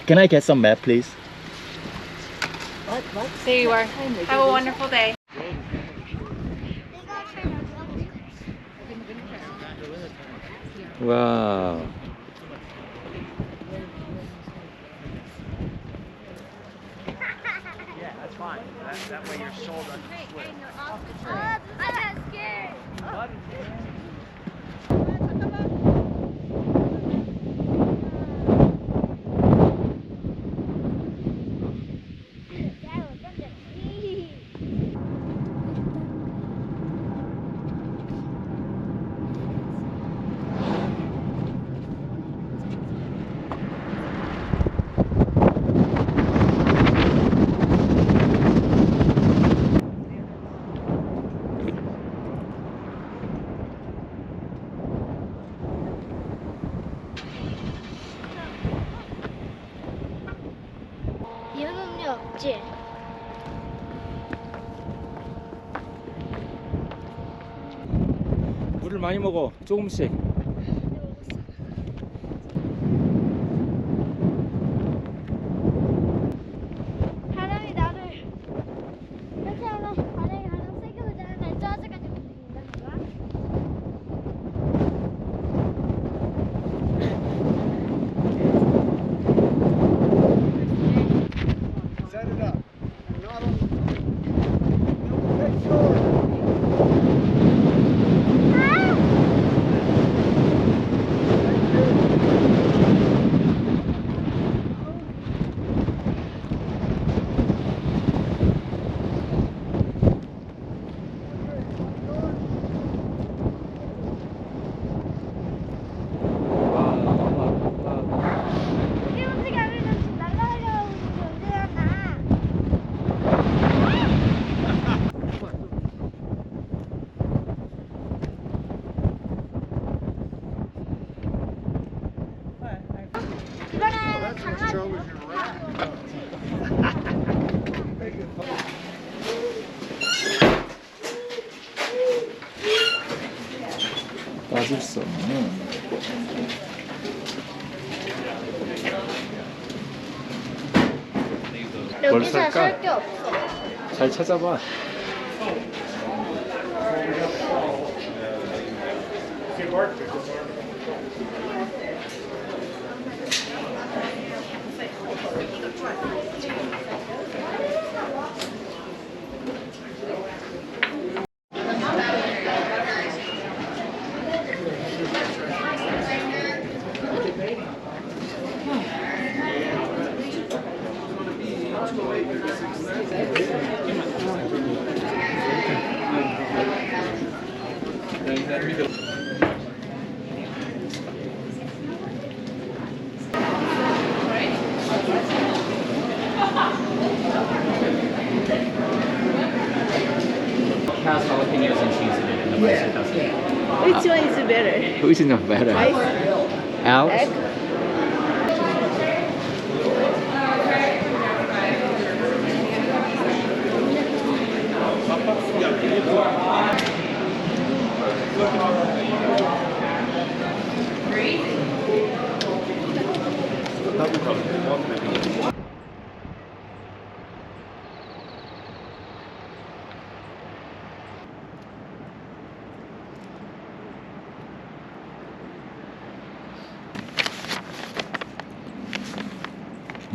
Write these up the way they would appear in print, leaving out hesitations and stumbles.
Can I get some map, please? There you are. Have a wonderful day. 와우. Yeah, that's fine. That way your soul doesn't slip. I got scared. 이유는요 없지. 물을 많이 먹어. 조금씩. 바람이 나를 이렇게 하면 바람이 가장 세게 불잖아. 저기까지 움직인다 거야. Set it up. Not on. Make sure. 우리 움직이면 날아가려고 움직였나? 이번에는 강아지. 빠질 수 없네. 여기서 살까? 살 게 없어. 잘 찾아봐. has jalapenos and cheese in it, and the rice it doesn't. Which one is better? Which is not better? Out? Egg?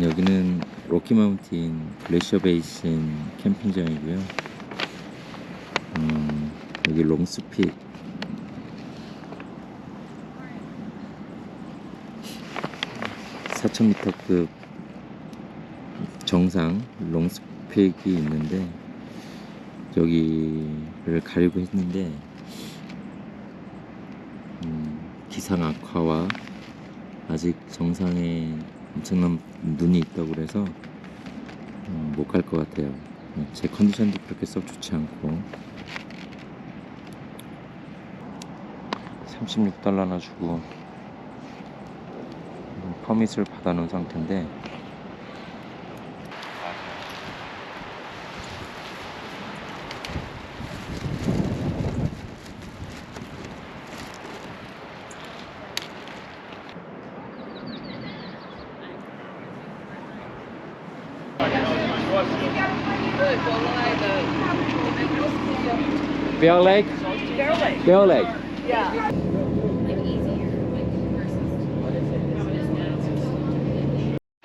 여기는 로키마운틴 글래시어 베이신 캠핑장이고요. 여기 롱스픽 4,000m급 정상 롱스픽이 있는데 여기를 가려고 했는데 기상 악화와 아직 정상에 엄청난 눈이 있다고 그래서 못 갈 것 같아요. 제 컨디션도 그렇게 썩 좋지 않고 $36나 주고 퍼밋을 받아 놓은 상태인데 Bear Lake? Bear Lake.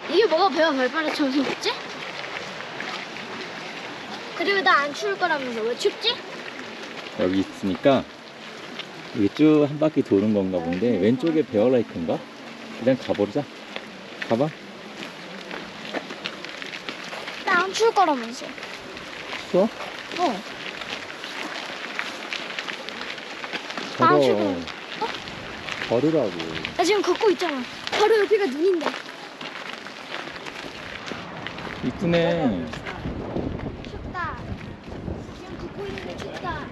이게 뭐가 배가 발바닥 점수 먹지? 그리고 나 안 추울 거라면서 왜 춥지? 여기 있으니까 여기 쭉 한 바퀴 도는 건가 본데 왼쪽에 베어라이크인가? 일단 가보자. 가봐. 나 안 추울 거라면서. 추워? 어. 나 안 추울 걸어. 거라면서. 걸으라고. 나 지금 걷고 있잖아. 바로 옆에가 눈인데. 이쁘네. 춥다. 지금 걷고 있는데 춥다.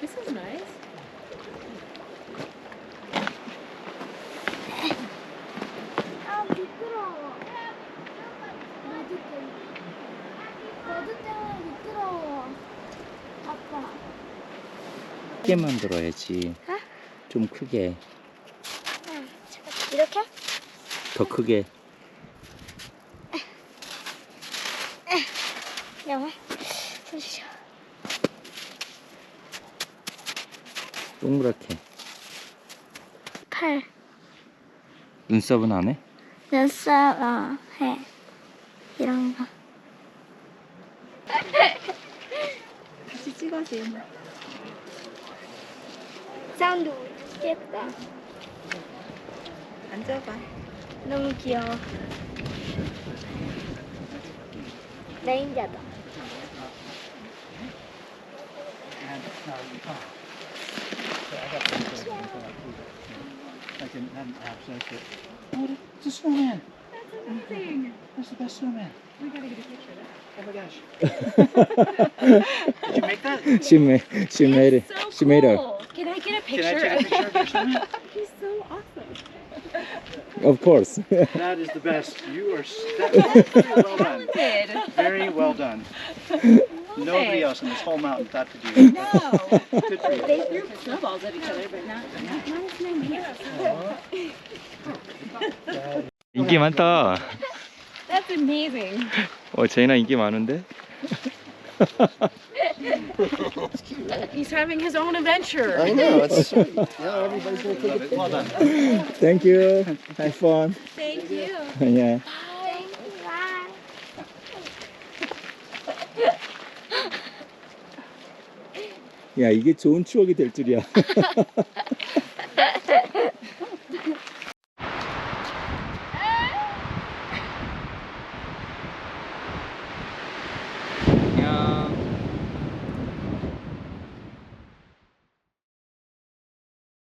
This is nice. 아 미끄러워. 너도 때문에 미끄러워. 아빠. 크게 만들어야지. 어? 좀 크게. 응. 잠깐. 이렇게? 더 크게. 영화. 손 쉬어. 동그랗게. 팔. 눈썹은 안 해? 눈썹 해. 이런 거. 다시 찍어주세요. 사운드 예쁘다. 앉아봐. 너무 귀여워. 레인저다. It's a snowman. That's amazing. That's the best snowman. We gotta get a picture of that. Oh my gosh. Did you make that? She made it. She made it. Can I get a Can I picture? take a picture of your snowman? He's so awesome. Of course. That is the best. You are very well done. Talented. Very well done. Nobody else in this whole mountain thought to do that. No. Good for you. They threw snowballs at each other, but not as many. 인기 많다. That's amazing. 제이나 인기 많은데? He's having his own adventure. I know. It's yeah. Everybody's gonna take it. Well done. Thank you. Have fun. Thank you. Yeah. 야, 이게 좋은 추억이 될 줄이야.